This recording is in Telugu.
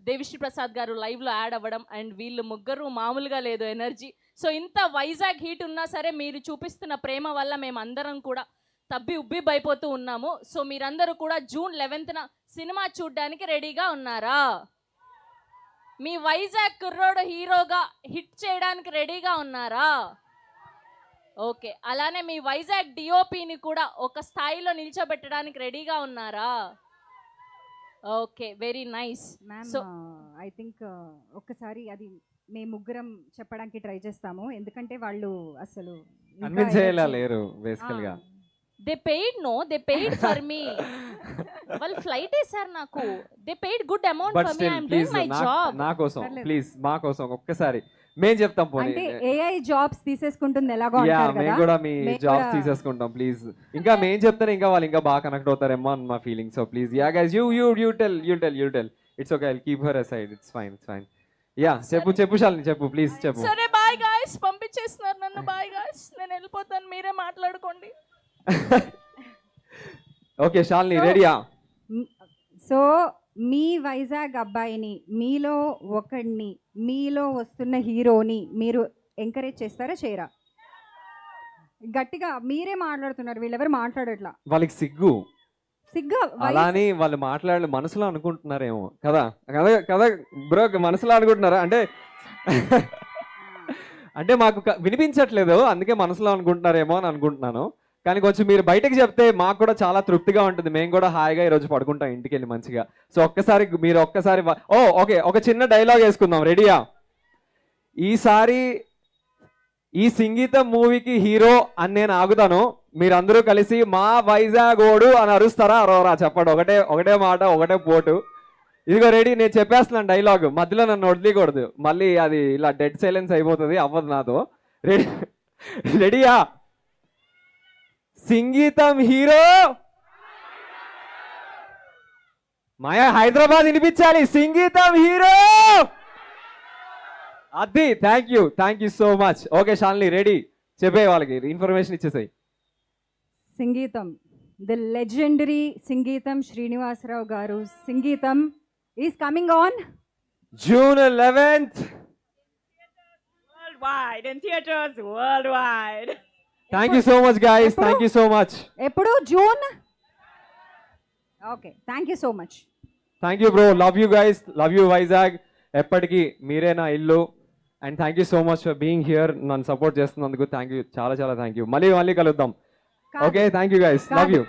దేవిశ్రీ ప్రసాద్ గారు లైవ్లో యాడ్ అవ్వడం, అండ్ వీళ్ళు ముగ్గురు మామూలుగా లేదు ఎనర్జీ. సో ఇంత వైజాగ్ హీట్ ఉన్నా సరే మీరు చూపిస్తున్న ప్రేమ వల్ల మేము అందరం కూడా తబ్బి ఉబ్బిబ్బైపోతూ ఉన్నాము. సో మీరందరూ కూడా June 11th సినిమా చూడడానికి రెడీగా ఉన్నారా? మీ వైజాగ్ కుర్రోడు హీరోగా హిట్ చేయడానికి రెడీగా ఉన్నారా? ఓకే, అలానే మీ వైజాగ్ డిఓపిని కూడా ఒక స్థాయిలో నిల్చోబెట్టడానికి రెడీగా ఉన్నారా? Okay, very nice ma'am. So I think ఒక్కసారి అది మేము ముగ్గురం చెప్పడానికి ట్రై చేస్తాము, ఎందుకంటే వాళ్ళు అసలు ఇంకా కన్విన్స్ చేయాలా energy- లేరు బేసికల్ గా. They paid for me. వాళ్ళు ఫ్లైట్ వేసారు నాకు. They paid good amount but for me. Still I'm please doing my job. నా కోసం పర్లేదు. ప్లీజ్ మా కోసం ఒక్కసారి మేము చెప్తాం పోనీ. అంటే ఏఐ జాబ్స్ తీసేసుకుంటుంది ఎలాగో యా అంటారు మేము కదా. కూడా మీ మేము జాబ్స్ కూడా- తీసేసుకుంటాం ప్లీజ్. ఇంకా మేము చెప్తానే ఇంకా వాళ్ళు ఇంకా బాగా కనెక్ట్ అవుతారేమో అని మా feeling. So please yeah guys you tell it's okay, I will keep her aside. It's fine. Yeah చెప్పు శాలిని చెప్పు ప్లీజ్ చెప్పు. సరే బాయ్ గాయ్స్, పంపించేస్తున్నారు నన్ను. బాయ్ గాయ్స్, నేను వెళ్ళిపోతాను, మీరే మాట్లాడుకోండి. ఓకే శాలిని రెడీయా? సో మీ వైజాగ్ అబ్బాయిని, మీలో ఒకడిని, మీలో వస్తున్న హీరోని మీరు ఎంకరేజ్ చేస్తారా చేయరా? గట్టిగా మీరే మాట్లాడుతున్నారు, వీళ్ళెవరు మాట్లాడట్లా. వాళ్ళకి సిగ్గు సిగ్గా అలా అని వాళ్ళు మాట్లాడే మనసులో అనుకుంటున్నారేమో కదా కదా కదా బ్రో, మనసులో అనుకుంటున్నారా అంటే అంటే మాకు వినిపించట్లేదు అందుకే మనసులో అనుకుంటున్నారేమో అని అనుకుంటున్నాను. కానీ కొంచెం మీరు బయటకు చెప్తే మాకు కూడా చాలా తృప్తిగా ఉంటుంది. మేము కూడా హాయిగా ఈరోజు పడుకుంటాం ఇంటికి వెళ్ళి మంచిగా. సో మీరు ఒక్కసారి ఓకే ఒక చిన్న డైలాగ్ వేసుకుందాం. రెడీయా? ఈసారి ఈ సంగీతం మూవీకి హీరో అని నేను ఆగుతాను, మీరందరూ కలిసి మా వైజాగ్ ఓడు అని అరుస్తారా అరవరా? చెప్పండి. ఒకటే మాట, ఒకటే పోటు. ఇదిగో రెడీ, నేను చెప్పేస్తున్నాను డైలాగ్, మధ్యలో నన్ను వదిలేయకూడదు, మళ్ళీ అది ఇలా డెడ్ సైలెన్స్ అయిపోతుంది, అవ్వదు నాతో. రెడీయా? సంగీతం హీరో మాయా హైదరాబాద్ వినిపించాలి. సంగీతం హీరో అది. Thank you so much. Okay Shalini ready, చెప్పే వాళ్ళకి ఇన్ఫర్మేషన్ ఇచ్చేసాయి. సంగీతం, ద లెజెండరీ సంగీతం శ్రీనివాసరావు గారు సంగీతం is coming on June 11th. Worldwide, in theaters worldwide. Thank you so much guys. Thank you so much. ఎప్పుడు? June. Okay, thank you so much. Thank you bro. Love you guys. Love you Vizag. ఎప్పటికీ మీరే నా ఇల్లు. And thank you so much for being here. నన్ను సపోర్ట్ చేస్తున్నందుకు థ్యాంక్ యూ, చాలా థ్యాంక్ యూ. మళ్ళీ కలుద్దాం. Okay, thank you guys. Love you.